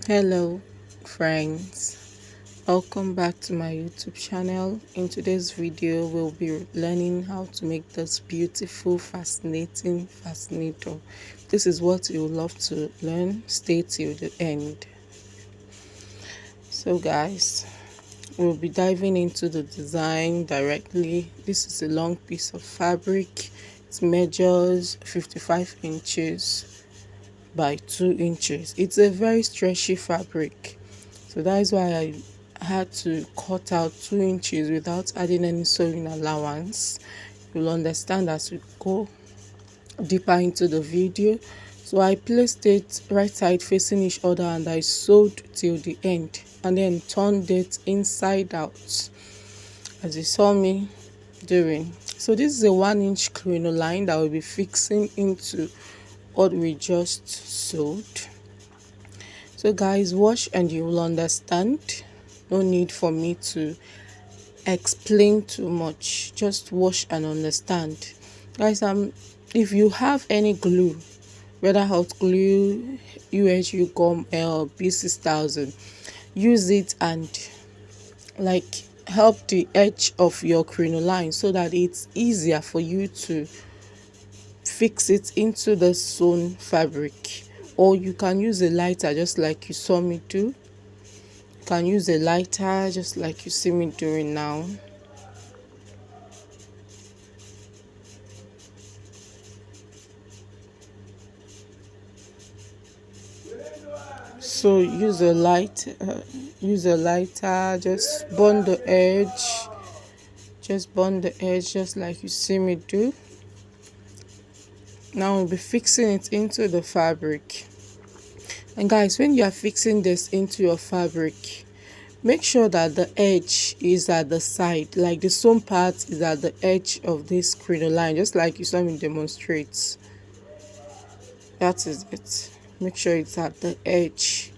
Hello, friends. Welcome back to my YouTube channel. In today's video, we'll be learning how to make this beautiful, fascinating fascinator. This is what you would love to learn. Stay till the end. So, guys, we'll be diving into the design directly. This is a long piece of fabric. It measures 55 inches by 2 inches. It's a very stretchy fabric, so that is why I had to cut out 2 inches without adding any sewing allowance. You'll understand as we go deeper into the video. So I placed it right side facing each other and I sewed till the end and then turned it inside out as you saw me doing. So this is a 1-inch crinoline that will be fixing into what we just sewed. So guys, watch and you will understand. No need for me to explain too much, just watch and understand. Guys, if you have any glue, whether hot glue, UHU gum, or B6000, use it and like help the edge of your crinoline so that it's easier for you to fix it into the sewn fabric. Or you can use a lighter just like you saw me do. You can use a lighter just like you see me doing now. So use a lighter, just burn the edge, just like you see me do. Now we'll be fixing it into the fabric. And guys, when you are fixing this into your fabric, make sure that the edge is at the side, like the sewn part is at the edge of this crinoline, just like you saw me demonstrate. That is it. Make sure it's at the edge.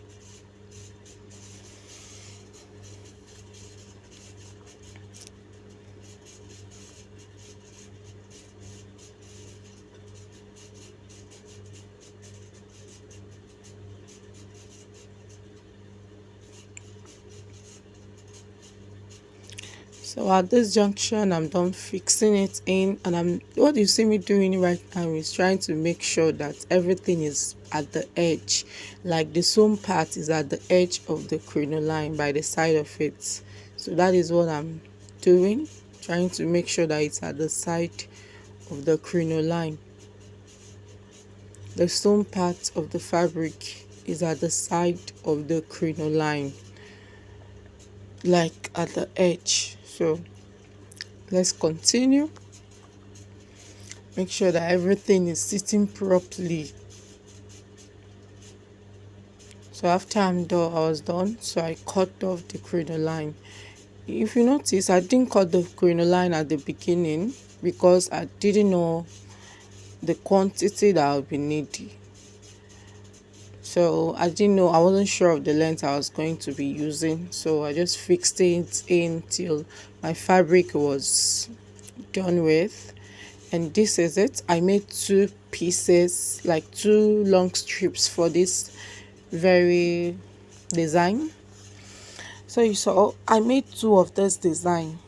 So at this junction, I'm done fixing it in, and what you see me doing right now is trying to make sure that everything is at the edge, like the sewn part is at the edge of the crinoline by the side of it. So that is what I'm doing, trying to make sure that it's at the side of the crinoline. The sewn part of the fabric is at the side of the crinoline, like at the edge. So let's continue. Make sure that everything is sitting properly. So after I was done, so I cut off the crinoline. If you notice, I didn't cut the crinoline at the beginning because I didn't know the quantity that I would be needing. So I wasn't sure of the length I was going to be using, so I just fixed it in till my fabric was done with. And this is it. I made 2 pieces, like 2 long strips for this very design. So you saw I made 2 of this design.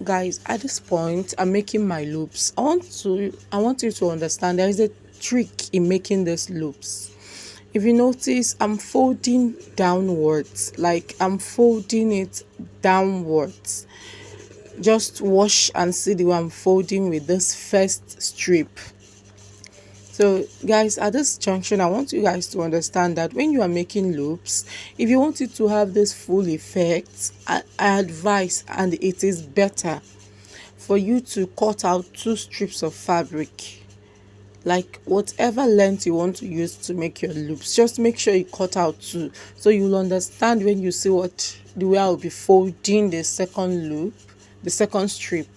Guys, at this point I'm making my loops. I want you to understand there is a trick in making these loops. If you notice, I'm folding downwards, like I'm folding it downwards. Just watch and see the way I'm folding with this first strip. So guys, at this junction, I want you guys to understand that when you are making loops, if you want it to have this full effect, I advise, and it is better for you to cut out 2 strips of fabric, like whatever length you want to use to make your loops. Just make sure you cut out 2, so you'll understand when you see the way I'll be folding the second loop, the second strip.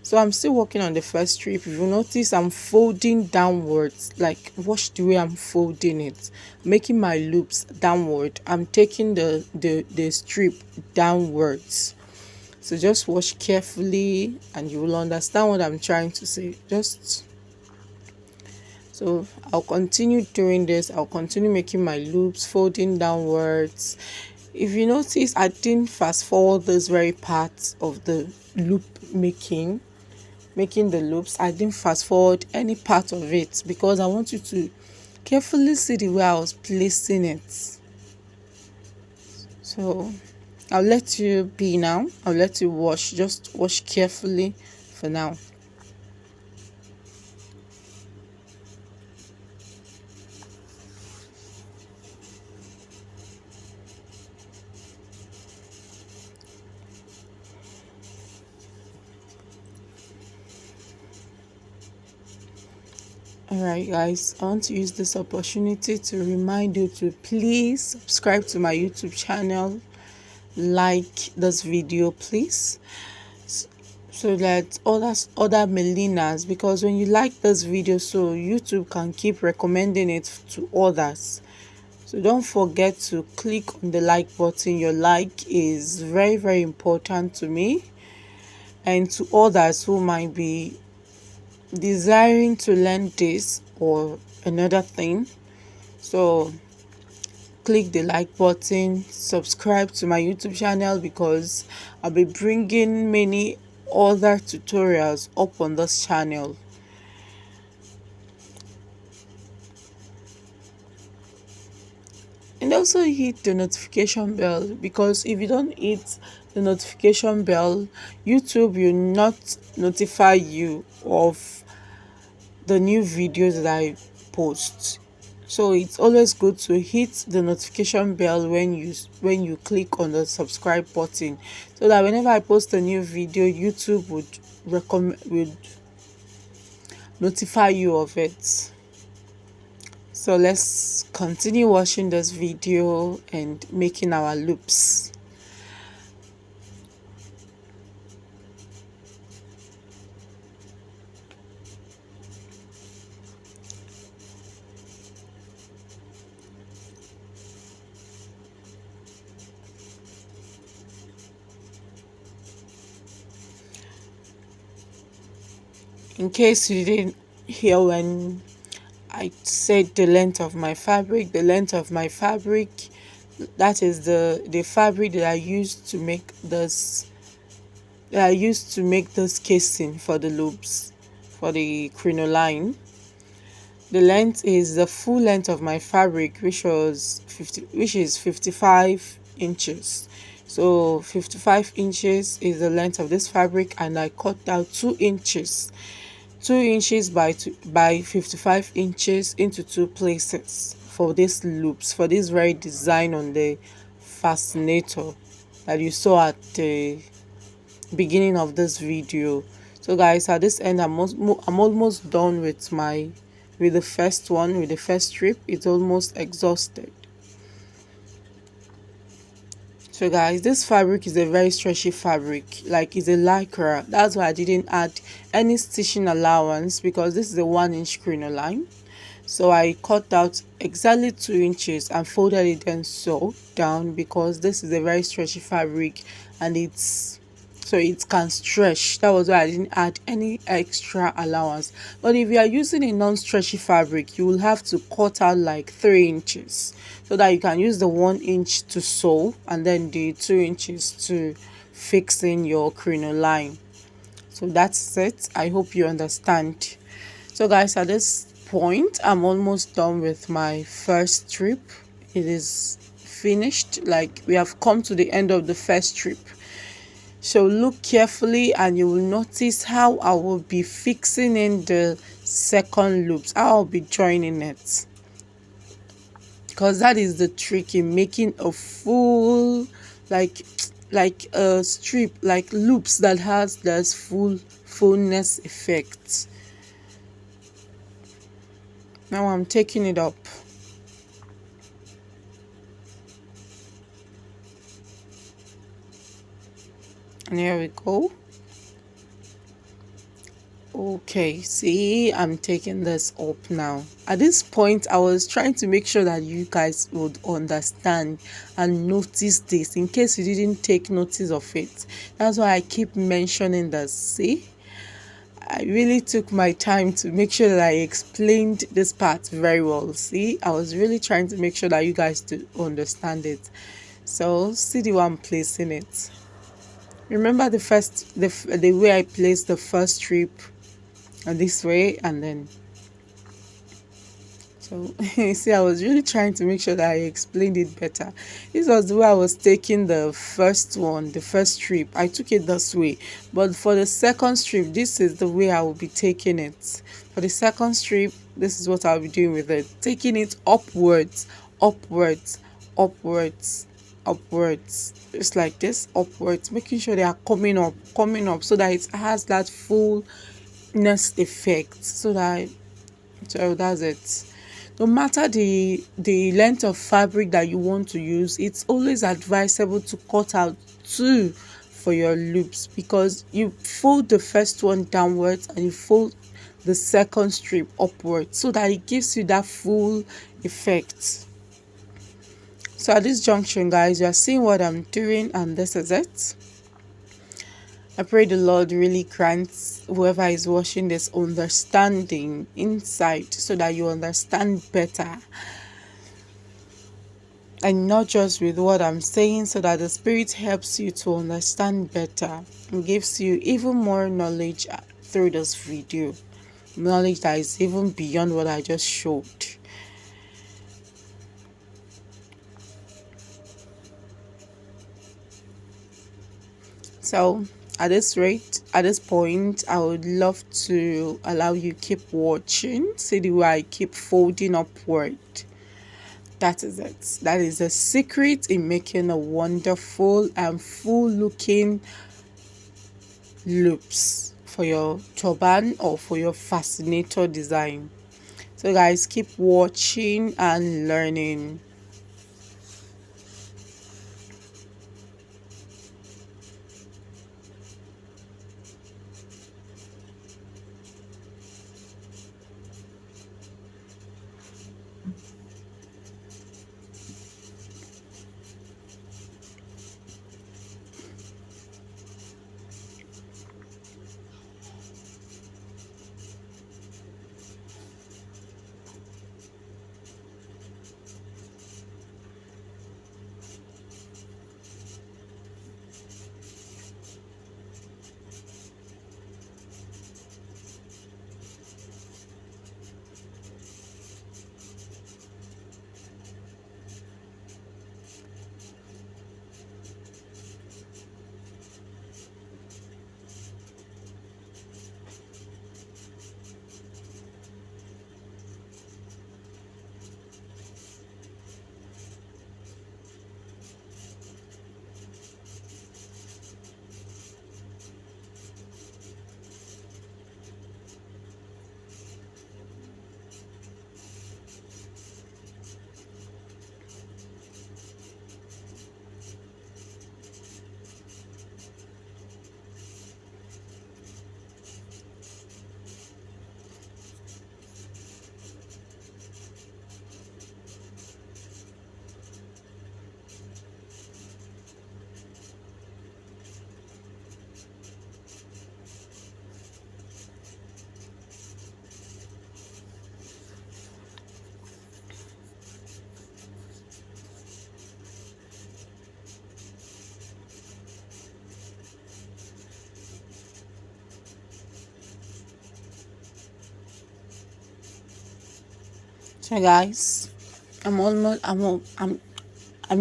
So I'm still working on the first strip. If you notice, I'm folding downwards, like watch the way I'm folding it, making my loops downward. I'm taking the strip downwards. So just watch carefully and you will understand what I'm trying to say. Just So I'll continue doing this. I'll continue making my loops, folding downwards. If you notice, I didn't fast forward this very part of the loop making the loops. I didn't fast forward any part of it because I want you to carefully see the way I was placing it. So I'll let you be now. I'll let you wash. Just wash carefully for now. Alright guys, I want to use this opportunity to remind you to please subscribe to my YouTube channel, like this video please, so that other millennials, because when you like this video, so YouTube can keep recommending it to others. So don't forget to click on the like button. Your like is very, very important to me and to others who might be desiring to learn this or another thing. So click the like button, subscribe to my YouTube channel, because I'll be bringing many other tutorials up on this channel. And also hit the notification bell, because if you don't hit the notification bell, YouTube will not notify you of the new videos that I post. So it's always good to hit the notification bell when you click on the subscribe button, so that whenever I post a new video, YouTube would notify you of it. So let's continue watching this video and making our loops. In case you didn't hear when I said the length of my fabric, that is the fabric that I used to make this casing for the loops, for the crinoline. The length is the full length of my fabric, which is 55 inches. So 55 inches is the length of this fabric, and I cut out 2 inches by 55 inches into 2 places for these loops, for this very design on the fascinator that you saw at the beginning of this video. So guys, at this end, I'm almost done with the first strip. It's almost exhausted. So guys, this fabric is a very stretchy fabric, like it's a lycra. That's why I didn't add any stitching allowance, because this is a 1-inch crinoline. So I cut out exactly 2 inches and folded it and sewed down, because this is a very stretchy fabric and it can stretch. That was why I didn't add any extra allowance. But if you are using a non-stretchy fabric, you will have to cut out like 3 inches, so that you can use the 1 inch to sew and then the 2 inches to fix in your crinoline. So that's it. I hope you understand. So guys, at this point, I'm almost done with my first strip. It is finished. Like, we have come to the end of the first strip. So look carefully and you will notice how I will be fixing in the second loops. I'll be joining it, because that is the trick in making a full like a strip, like loops that has this fullness effect. Now I'm taking it up. And here we go. Okay, see, I'm taking this up now. At this point, I was trying to make sure that you guys would understand and notice this, in case you didn't take notice of it. That's why I keep mentioning this. See, I really took my time to make sure that I explained this part very well. See, I was really trying to make sure that you guys do understand it. So see the way I'm placing it. Remember the way I placed the first strip, and this way, and then so you see, I was really trying to make sure that I explained it better. This was the way I was taking the first one, the first strip. I took it this way, but for the second strip, this is the way I will be taking it. For the second strip, this is what I'll be doing with it, taking it upwards, upwards, upwards, upwards, just like this, upwards, making sure they are coming up, so that it has that fullness effect, so that's it. No matter the length of fabric that you want to use, it's always advisable to cut out two for your loops, because you fold the first one downwards and you fold the second strip upwards, so that it gives you that full effect. So at this junction, guys, you are seeing what I'm doing, and this is it. I pray the Lord really grants whoever is watching this understanding, insight, so that you understand better. And not just with what I'm saying, so that the Spirit helps you to understand better and gives you even more knowledge through this video. Knowledge that is even beyond what I just showed. So at this point, I would love to allow you keep watching. See the way I keep folding upward. That is it. That is the secret in making a wonderful and full looking loops for your turban or for your fascinator design. So guys, keep watching and learning. So guys, I'm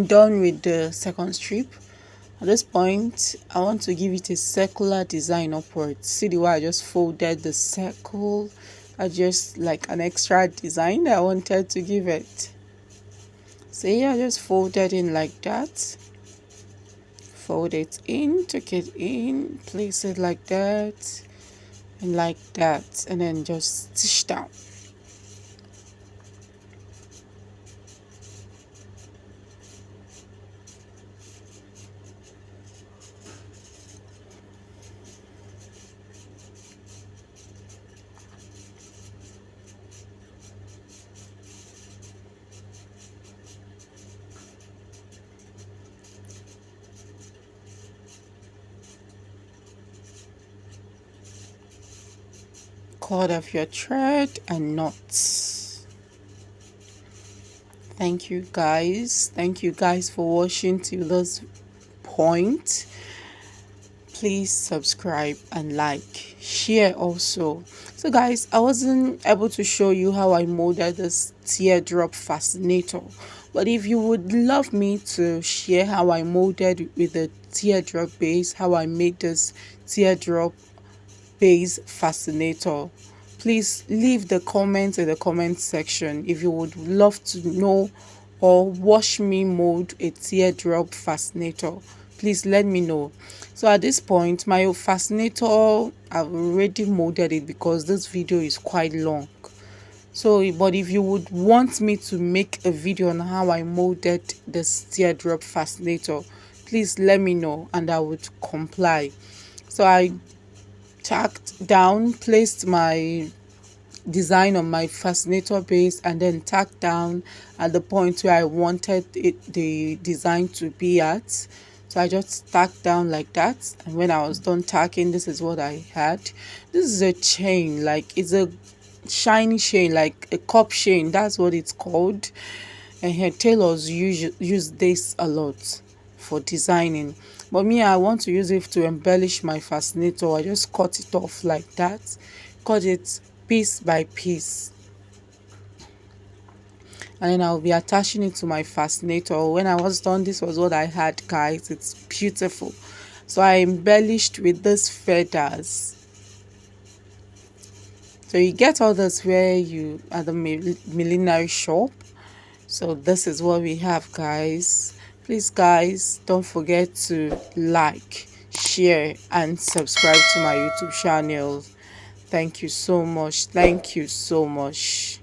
done with the second strip. At this point, I want to give it a circular design upwards. See the way I just folded the circle? I just like an extra design that I wanted to give it. See, I just folded in like that. Fold it in, tuck it in, place it like that, and like that, and then just stitch down. cord of your thread and knots. Thank you guys for watching till this point. Please subscribe and like, share also. So guys, I wasn't able to show you how I molded this teardrop fascinator, but if you would love me to share how I molded with the teardrop base, how I made this teardrop base fascinator, please leave the comments in the comment section. If you would love to know or watch me mold a teardrop fascinator, please let me know. So at this point, my fascinator, I've already molded it because this video is quite long. So but if you would want me to make a video on how I molded this teardrop fascinator, please let me know and I would comply. So I tacked down, placed my design on my fascinator base, and then tacked down at the point where I wanted the design to be at. So I just tacked down like that, and when I was done tacking, this is what I had. This is a chain, like it's a shiny chain, like a cup chain, that's what it's called. And her tailors use this a lot for designing, but me, I want to use it to embellish my fascinator. I just cut it off like that, cut it piece by piece, and then I'll be attaching it to my fascinator. When I was done, this was what I had, guys. It's beautiful. So I embellished with these feathers. So you get all this where you at the millinery shop. So this is what we have, guys. Please guys, don't forget to like, share and subscribe to my YouTube channel. Thank you so much.